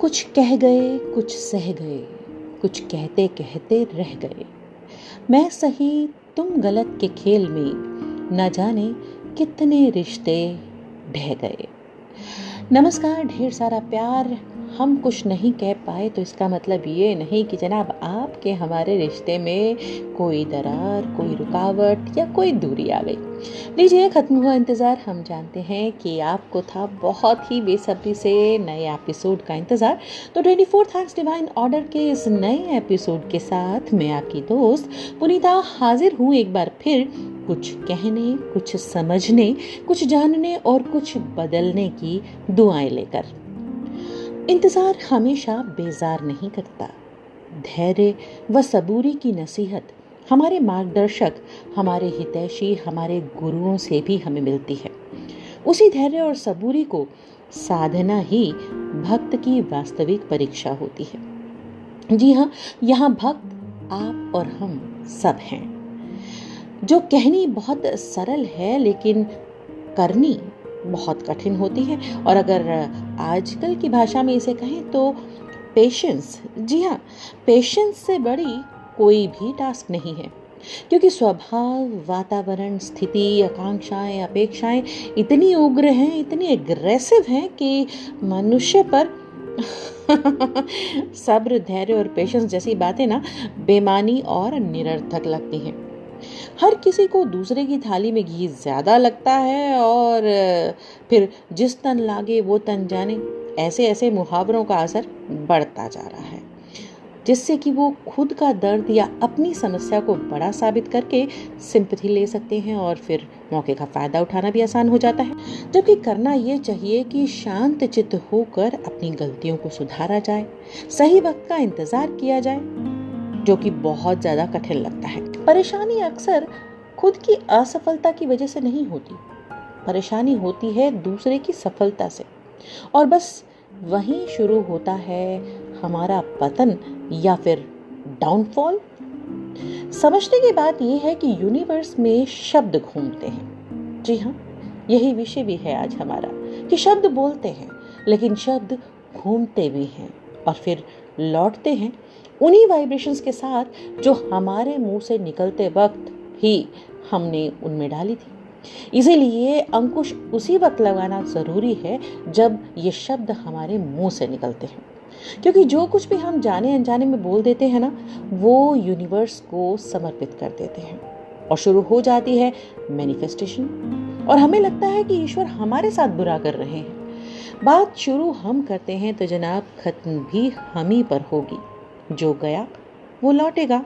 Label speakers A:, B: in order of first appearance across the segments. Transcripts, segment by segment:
A: कुछ कह गए, कुछ सह गए, कुछ कहते कहते रह गए। मैं सही तुम गलत के खेल में न जाने कितने रिश्ते ढह गए। नमस्कार, ढेर सारा प्यार। हम कुछ नहीं कह पाए तो इसका मतलब ये नहीं कि जनाब आपके हमारे रिश्ते में कोई दरार, कोई रुकावट या कोई दूरी आ गई। लीजिए, खत्म हुआ इंतज़ार। हम जानते हैं कि आपको था बहुत ही बेसब्री से नए एपिसोड का इंतज़ार। तो 24 थैंक्स डिवाइन ऑर्डर के इस नए एपिसोड के साथ मैं आपकी दोस्त पुनीता हाजिर हूँ एक बार फिर, कुछ कहने, कुछ समझने, कुछ जानने और कुछ बदलने की दुआएं लेकर। इंतज़ार हमेशा बेजार नहीं करता। धैर्य व सबूरी की नसीहत हमारे मार्गदर्शक, हमारे हितैषी, हमारे गुरुओं से भी हमें मिलती है। उसी धैर्य और सबूरी को साधना ही भक्त की वास्तविक परीक्षा होती है। जी हाँ, यहाँ भक्त आप और हम सब हैं। जो कहनी बहुत सरल है लेकिन करनी बहुत कठिन होती है। और अगर आजकल की भाषा में इसे कहें तो पेशेंस, जी हाँ, पेशेंस से बड़ी कोई भी टास्क नहीं है। क्योंकि स्वभाव, वातावरण, स्थिति, आकांक्षाएं, अपेक्षाएं इतनी उग्र हैं, इतनी एग्रेसिव हैं कि मनुष्य पर सब्र, धैर्य और पेशेंस जैसी बातें ना बेमानी और निरर्थक लगती हैं। हर किसी को दूसरे की थाली में घी ज्यादा लगता है और फिर जिस तन लागे वो तन जाने, ऐसे ऐसे मुहावरों का असर बढ़ता जा रहा है, जिससे कि वो खुद का दर्द या अपनी समस्या को बड़ा साबित करके सिंपैथी ले सकते हैं और फिर मौके का फायदा उठाना भी आसान हो जाता है। जबकि करना ये चाहिए कि शांत चित्त होकर अपनी गलतियों को सुधारा जाए, सही वक्त का इंतजार किया जाए, जो कि बहुत ज्यादा कठिन लगता है। परेशानी अक्सर खुद की असफलता की वजह से नहीं होती, परेशानी होती है दूसरे की सफलता से। और बस वहीं शुरू होता है हमारा पतन या फिर डाउनफॉल। समझने की बात यह है कि यूनिवर्स में शब्द घूमते हैं। जी हाँ, यही विषय भी है आज हमारा, कि शब्द बोलते हैं लेकिन शब्द घूमते भी हैं और फिर लौटते हैं उन्हीं वाइब्रेशंस के साथ जो हमारे मुंह से निकलते वक्त ही हमने उनमें डाली थी। इसीलिए अंकुश उसी वक्त लगाना जरूरी है जब ये शब्द हमारे मुंह से निकलते हैं। क्योंकि जो कुछ भी हम जाने अनजाने में बोल देते हैं ना, वो यूनिवर्स को समर्पित कर देते हैं और शुरू हो जाती है मैनिफेस्टेशन। और हमें लगता है कि ईश्वर हमारे साथ बुरा कर रहे हैं। बात शुरू हम करते हैं तो जनाब खत्म भी हम ही पर होगी। जो गया वो लौटेगा।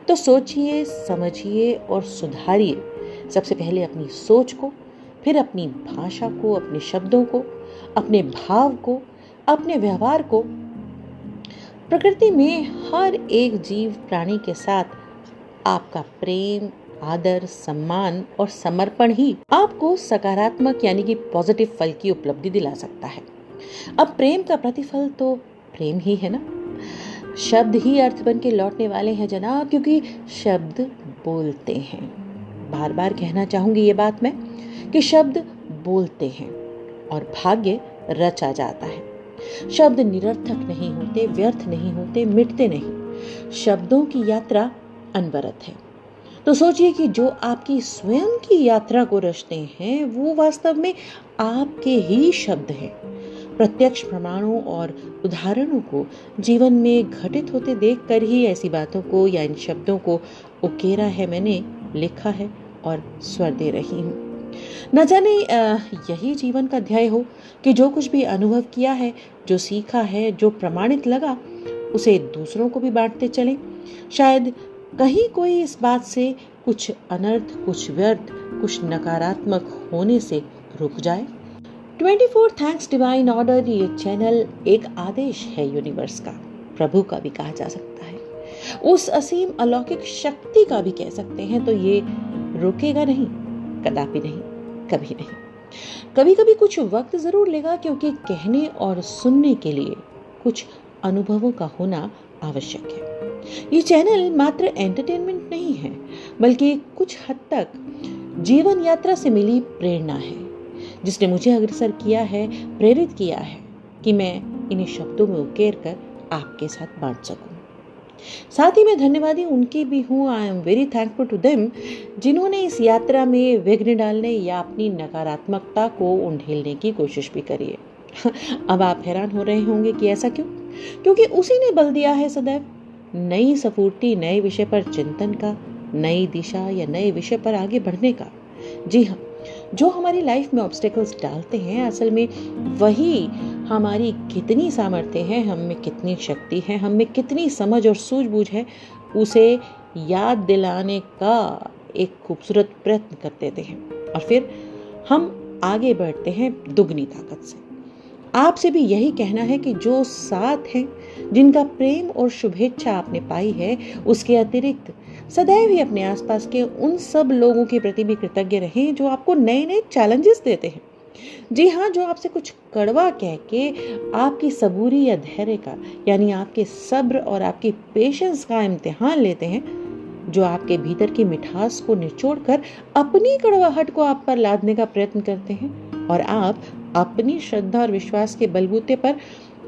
A: तो सोचिए, समझिए और सुधारिए सबसे पहले अपनी सोच को, फिर अपनी भाषा को, अपने शब्दों को, अपने भाव को, अपने व्यवहार को। प्रकृति में हर एक जीव प्राणी के साथ आपका प्रेम, आदर, सम्मान और समर्पण ही आपको सकारात्मक यानी कि पॉजिटिव फल की उपलब्धि दिला सकता है। अब प्रेम का प्रतिफल तो प्रेम ही है ना। शब्द ही अर्थ बन के लौटने वाले हैं जनाब, क्योंकि शब्द बोलते हैं। बार बार कहना चाहूंगी ये बात मैं, कि शब्द बोलते हैं और भाग्य रचा जाता है। शब्द निरर्थक नहीं होते, व्यर्थ नहीं होते, मिटते नहीं। शब्दों की यात्रा अनवरत है। तो सोचिए कि जो आपकी स्वयं की यात्रा को रचते हैं वो वास्तव में आपके ही शब्द हैं। प्रत्यक्ष प्रमाणों और उदाहरणों को जीवन में घटित होते देखकर ही ऐसी बातों को या इन शब्दों को उकेरा है मैंने, लिखा है और स्वर दे रही हूँ। न जाने यही जीवन का ध्येय हो कि जो कुछ भी अनुभव किया है, जो सीखा है, जो प्रमाणित लगा, उसे दूसरों को भी बांटते चलें। शायद कहीं कोई इस बात से कुछ अनर्थ, कुछ व्यर्थ, कुछ नकारात्मक होने से रुक जाए। 24 थैंक्स डिवाइन ऑर्डर ये चैनल एक आदेश है यूनिवर्स का, प्रभु का भी कहा जा सकता है, उस असीम अलौकिक शक्ति का भी कह सकते हैं। तो ये रुकेगा नहीं, कदापि नहीं, कभी नहीं। कभी कभी कुछ वक्त जरूर लेगा, क्योंकि कहने और सुनने के लिए कुछ अनुभवों का होना आवश्यक है। ये चैनल मात्र एंटरटेनमेंट नहीं है, बल्कि कुछ हद तक जीवन यात्रा से मिली प्रेरणा है, जिसने मुझे अग्रसर किया है, प्रेरित किया है कि मैं इन्हें शब्दों में उकेर कर आपके साथ बांट सकूं। साथ ही मैं धन्यवादी उनकी भी हूँ। I am very thankful to them, जिन्होंने इस यात्रा में विघ्न डालने या अपनी नकारात्मकता को उंडेलने की कोशिश भी करी है। अब आप हैरान हो रहे होंगे कि ऐसा क्यों? क्योंकि उसी ने बल दिया है सदैव नई स्फूर्ति, नए विषय पर चिंतन का, नई दिशा या नए विषय पर आगे बढ़ने का। जी हाँ, जो हमारी लाइफ में ऑब्स्टेकल्स डालते हैं, असल में वही हमारी कितनी सामर्थ्य है, हम में कितनी शक्ति है, हम में कितनी समझ और सूझबूझ है, उसे याद दिलाने का एक खूबसूरत प्रयत्न कर देते हैं और फिर हम आगे बढ़ते हैं दुगनी ताकत से। आपसे भी यही कहना है कि जो साथ हैं, जिनका प्रेम और शुभेच्छा आपने पाई है, उसके अतिरिक्त सदैव ही अपने आसपास के उन सब लोगों के प्रति भी कृतज्ञ रहें जो आपको नए नए चैलेंजेस देते हैं। जी हाँ, जो आपसे कुछ कड़वा कह के आपकी सबूरी या धैर्य का, यानी आपके सब्र और आपके पेशेंस का इम्तिहान लेते हैं, जो आपके भीतर की मिठास को निचोड़कर अपनी कड़वाहट को आप पर लादने का प्रयत्न करते हैं और आप अपनी श्रद्धा और विश्वास के बलबूते पर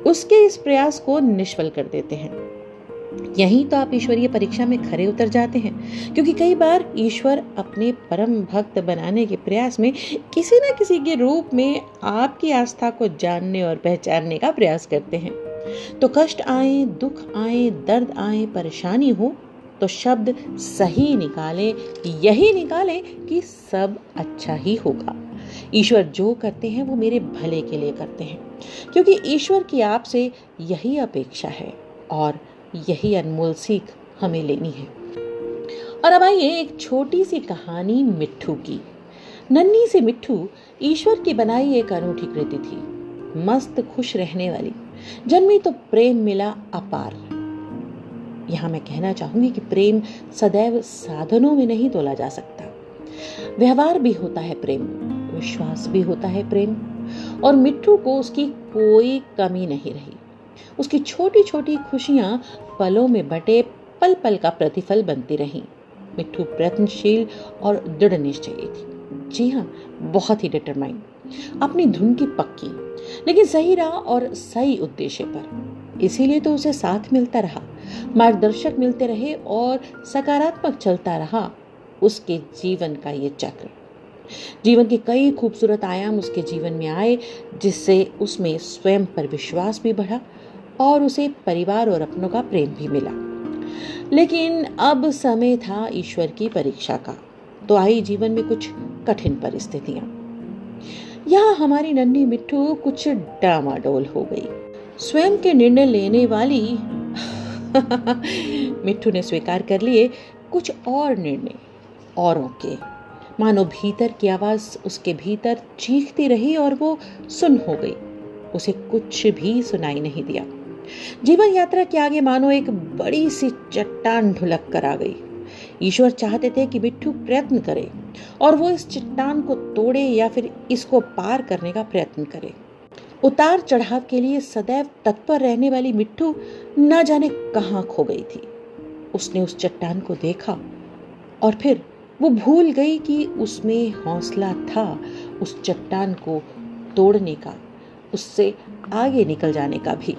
A: उसके इस प्रयास को निष्फल कर देते हैं। यहीं तो आप ईश्वरीय परीक्षा में खरे उतर जाते हैं, क्योंकि कई बार ईश्वर अपने परम भक्त बनाने के प्रयास में किसी न किसी के रूप में आपकी आस्था को जानने और पहचानने का प्रयास करते हैं। तो कष्ट आए, दुख आए, दर्द आए, परेशानी हो, तो शब्द सही निकाले, यही निकाले कि सब अच्छा ही होगा। ईश्वर जो करते हैं वो मेरे भले के लिए करते हैं, क्योंकि ईश्वर की आपसे यही अपेक्षा है और यही अनमोल सीख हमें लेनी है। और अब आइए एक छोटी सी कहानी मिट्ठू की। नन्ही से मिट्ठू ईश्वर की बनाई एक अनूठी कृति थी, मस्त खुश रहने वाली। जन्मी तो प्रेम मिला अपार। यहाँ मैं कहना चाहूंगी कि प्रेम सदैव साधनों में नहीं तोला जा सकता। व्यवहार भी होता है प्रेम, विश्वास भी होता है प्रेम, और मिट्ठू को उसकी कोई कमी नहीं रही। उसकी छोटी छोटी खुशियां पलों में बटे पल पल का प्रतिफल बनती रहीं। मिट्ठू प्रयत्नशील और दृढ़ निश्चयी थी। जी हाँ, बहुत ही डिटरमाइंड, अपनी धुन की पक्की, लेकिन सही राह और सही उद्देश्य पर। इसीलिए तो उसे साथ मिलता रहा, मार्गदर्शक मिलते रहे और सकारात्मक चलता रहा उसके जीवन का ये चक्र। जीवन के कई खूबसूरत आयाम उसके जीवन में आए, जिससे उसमें स्वयं पर विश्वास भी बढ़ा और उसे परिवार और अपनों का प्रेम भी मिला। लेकिन अब समय था ईश्वर की परीक्षा का। तो आई जीवन में कुछ कठिन परिस्थितियां। यहाँ हमारी नन्ही मिट्ठू कुछ डामाडोल हो गई। स्वयं के निर्णय लेने वाली मिट्ठू ने स्वीकार कर लिए कुछ और निर्णय औरों के। मानो भीतर की आवाज उसके भीतर चीखती रही और वो सुन हो गई। उसे कुछ भी सुनाई नहीं दिया। जीवन यात्रा के आगे मानो एक बड़ी सी चट्टान ढुलक कर आ गई। ईश्वर चाहते थे कि मिट्ठू प्रयत्न करे और वो इस चट्टान को तोड़े या फिर इसको पार करने का प्रयत्न करे। उतार चढ़ाव के लिए सदैव तत्पर रहने वाली मिट्ठू न जाने कहां खो गई थी। उसने उस चट्टान को देखा और फिर वो भूल गई कि उसमें हौसला था उस चट्टान को तोड़ने का, उससे आगे निकल जाने का भी।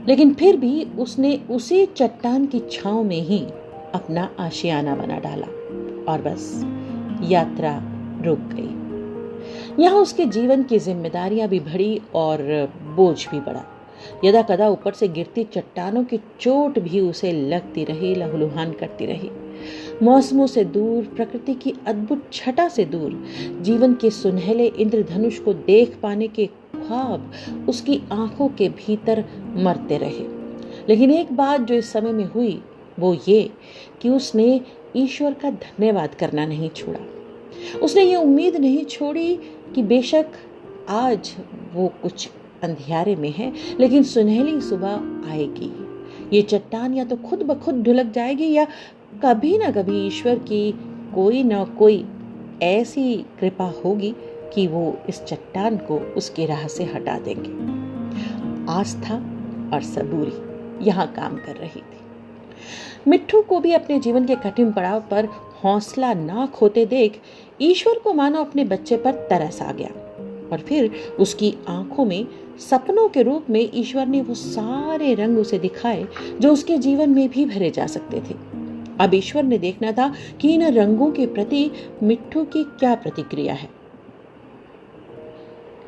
A: लेकिन फिर भी उसने उसी चट्टान की छांव में ही अपना आशियाना बना डाला और बस यात्रा रुक गई। यहाँ उसके जीवन की जिम्मेदारियां भी बढ़ी और बोझ भी बढ़ा। यदा कदा ऊपर से गिरती चट्टानों की चोट भी उसे लगती रही, लहूलुहान करती रही। मौसमों से दूर, प्रकृति की अद्भुत छटा से दूर, जीवन के सुनहले इंद्रधनुष को देख पाने के ख्वाब उसकी आंखों के भीतर मरते रहे। लेकिन एक बात जो इस समय में हुई वो ये कि उसने ईश्वर का धन्यवाद करना नहीं छोड़ा। उसने ये उम्मीद नहीं छोड़ी कि बेशक आज वो कुछ अंधियारे में है, लेकिन सुनहली सुबह आएगी। ये चट्टान या तो खुद ब खुद ढुलक जाएगी या कभी ना कभी ईश्वर की कोई ना कोई ऐसी कृपा होगी कि वो इस चट्टान को उसके राह से हटा देंगे। आस्था और सबूरी यहाँ काम कर रही थी। मिट्ठू को भी अपने जीवन के कठिन पड़ाव पर हौसला ना खोते देख ईश्वर को मानो अपने बच्चे पर तरस आ गया। और फिर उसकी आंखों में सपनों के रूप में ईश्वर ने वो सारे रंग उसे दिखाए जो उसके जीवन में भी भरे जा सकते थे। अब ईश्वर ने देखना था कि इन रंगों के प्रति मिट्ठू की क्या प्रतिक्रिया है।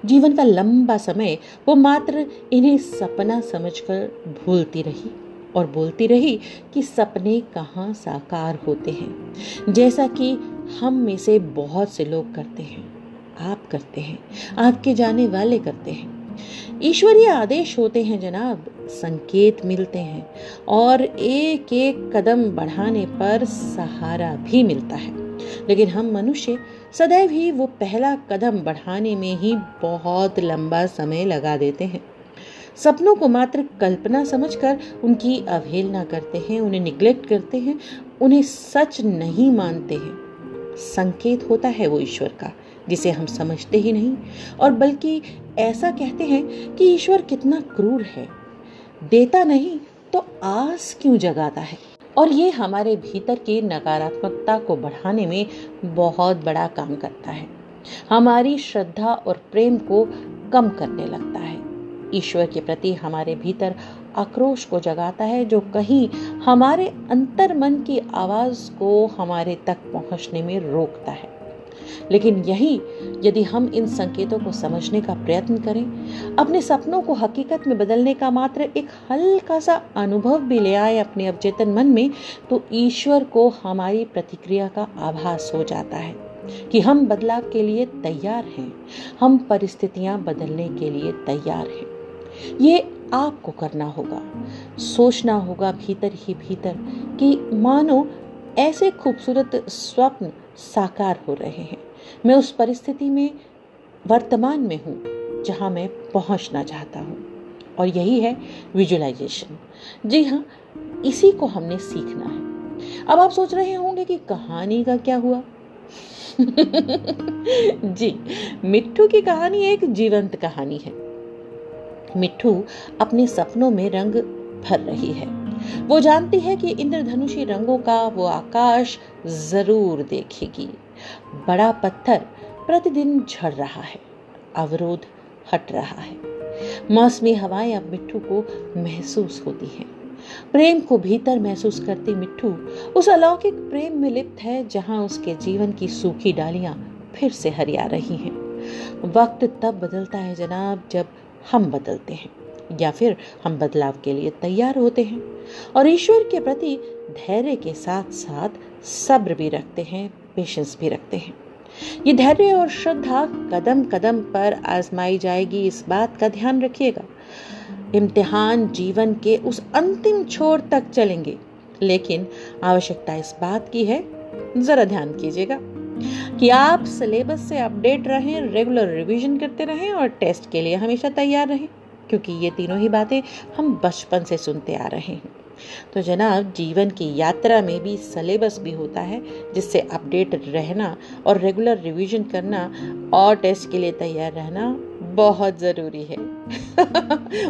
A: जीवन का लंबा समय वो मात्र इन्हें सपना समझकर भूलती रही और बोलती रही कि सपने कहाँ साकार होते हैं, जैसा कि हम में से बहुत से लोग करते हैं, आप करते हैं, आपके जाने वाले करते हैं। ईश्वरीय आदेश होते हैं जनाब, संकेत मिलते हैं और एक एक कदम बढ़ाने पर सहारा भी मिलता है, लेकिन हम मनुष्य सदैव ही वो पहला कदम बढ़ाने में ही बहुत लंबा समय लगा देते हैं। सपनों को मात्र कल्पना समझकर उनकी अवहेलना करते हैं, उन्हें निग्लेक्ट करते हैं, उन्हें सच नहीं मानते हैं। संकेत होता है वो ईश्वर का, जिसे हम समझते ही नहीं, और बल्कि ऐसा कहते हैं कि ईश्वर कितना क्रूर है, देता नहीं तो आस क्यों जगाता है। और ये हमारे भीतर की नकारात्मकता को बढ़ाने में बहुत बड़ा काम करता है, हमारी श्रद्धा और प्रेम को कम करने लगता है, ईश्वर के प्रति हमारे भीतर आक्रोश को जगाता है, जो कहीं हमारे अंतर्मन की आवाज को हमारे तक पहुंचने में रोकता है। लेकिन यदि हम इन संकेतों को समझने का प्रयत्न करें, अपने सपनों को हकीकत में बदलने का मात्र एक हल्का सा अनुभव भी ले आए अपने अवचेतन मन में, तो ईश्वर को हमारी प्रतिक्रिया का आभास हो जाता है कि हम बदलाव के लिए तैयार हैं, हम परिस्थितियां बदलने के लिए तैयार हैं। ये आपको करना होगा, सोचना होगा भीतर ही भीतर कि मानो ऐसे खूबसूरत स्वप्न साकार हो रहे हैं। मैं उस परिस्थिति में वर्तमान में हूँ जहाँ मैं पहुँचना चाहता हूँ, और यही है विजुअलाइजेशन। जी हाँ, इसी को हमने सीखना है। अब आप सोच रहे होंगे कि कहानी का क्या हुआ? जी, मिट्ठू की कहानी एक जीवंत कहानी है। मिट्ठू अपने सपनों में रंग भर रही है। वो जानती है कि इंद्रधनुषी रंगों का वो आकाश जरूर देखेगी। बड़ा पत्थर प्रतिदिन झड़ रहा है, अवरोध हट रहा है। मौसमी हवाएं अब मिट्ठू को महसूस होती हैं। प्रेम को भीतर महसूस करती मिट्ठू उस अलौकिक प्रेम में लिप्त है जहां उसके जीवन की सूखी डालियां फिर से हरिया रही हैं। वक्त तब बदलता है जनाब जब हम बदलते हैं, या फिर हम बदलाव के लिए तैयार होते हैं और ईश्वर के प्रति धैर्य के साथ साथ सब्र भी रखते हैं, पेशेंस भी रखते हैं। ये धैर्य और श्रद्धा कदम कदम पर आजमाई जाएगी, इस बात का ध्यान रखिएगा। इम्तिहान जीवन के उस अंतिम छोर तक चलेंगे, लेकिन आवश्यकता इस बात की है, जरा ध्यान कीजिएगा कि आप सिलेबस से अपडेट रहें, रेगुलर रिवीजन करते रहें और टेस्ट के लिए हमेशा तैयार रहें, क्योंकि ये तीनों ही बातें हम बचपन से सुनते आ रहे हैं। तो जनाब, जीवन की यात्रा में भी सिलेबस भी होता है, जिससे अपडेट रहना और रेगुलर रिवीजन करना और टेस्ट के लिए तैयार रहना बहुत ज़रूरी है।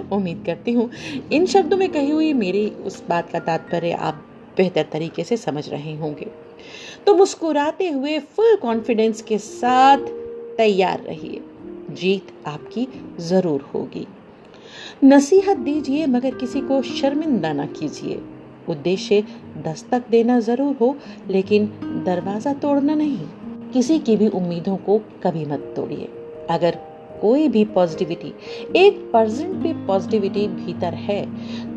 A: उम्मीद करती हूँ इन शब्दों में कही हुई मेरी उस बात का तात्पर्य आप बेहतर तरीके से समझ रहे होंगे। तो मुस्कुराते हुए फुल कॉन्फिडेंस के साथ तैयार रहिए, जीत आपकी ज़रूर होगी। नसीहत दीजिए मगर किसी को शर्मिंदा ना कीजिए। उद्देश्य दस्तक देना जरूर हो, लेकिन दरवाजा तोड़ना नहीं। किसी की भी उम्मीदों को कभी मत तोड़िए। अगर कोई भी पॉजिटिविटी, 1% भी पॉजिटिविटी भीतर है,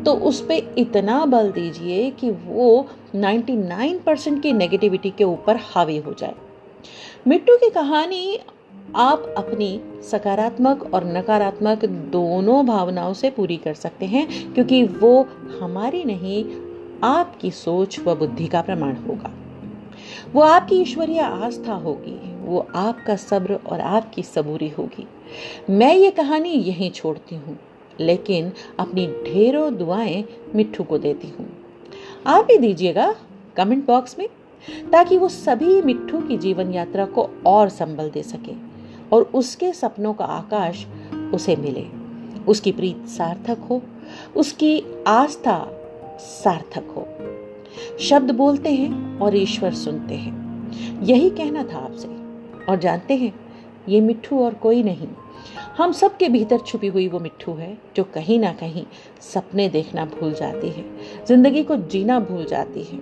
A: तो उस पे इतना बल दीजिए कि वो 99% की नेगेटिविटी के ऊपर हावी हो जाए। मिट्टू की कहानी आप अपनी सकारात्मक और नकारात्मक दोनों भावनाओं से पूरी कर सकते हैं, क्योंकि वो हमारी नहीं, आपकी सोच व बुद्धि का प्रमाण होगा। वो आपकी ईश्वरीय आस्था होगी, वो आपका सब्र और आपकी सबूरी होगी। मैं ये कहानी यहीं छोड़ती हूँ, लेकिन अपनी ढेरों दुआएं मिट्ठू को देती हूँ। आप भी दीजिएगा कमेंट बॉक्स में, ताकि वो सभी मिट्ठू की जीवन यात्रा को और संबल दे सके और उसके सपनों का आकाश उसे मिले। उसकी प्रीत सार्थक हो, उसकी आस्था सार्थक हो। शब्द बोलते हैं और ईश्वर सुनते हैं, यही कहना था आपसे। और जानते हैं, ये मिट्ठू और कोई नहीं, हम सबके भीतर छुपी हुई वो मिट्ठू है जो कहीं ना कहीं सपने देखना भूल जाती है, जिंदगी को जीना भूल जाती है,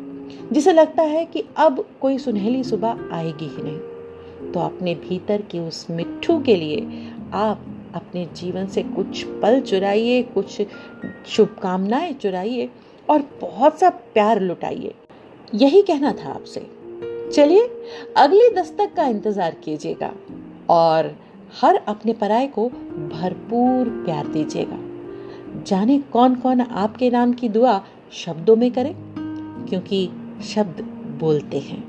A: जिसे लगता है कि अब कोई सुनहली सुबह आएगी ही नहीं। तो अपने भीतर की उस मिट्ठू के लिए आप अपने जीवन से कुछ पल चुराइए, कुछ शुभकामनाएं चुराइए और बहुत सा प्यार लुटाइए। यही कहना था आपसे। चलिए, अगली दस्तक का इंतजार कीजिएगा और हर अपने पराये को भरपूर प्यार दीजिएगा। जाने कौन कौन आपके नाम की दुआ शब्दों में करे, क्योंकि शब्द बोलते हैं।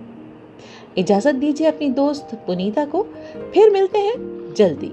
A: इजाजत दीजिए अपनी दोस्त पुनीता को, फिर मिलते हैं जल्दी।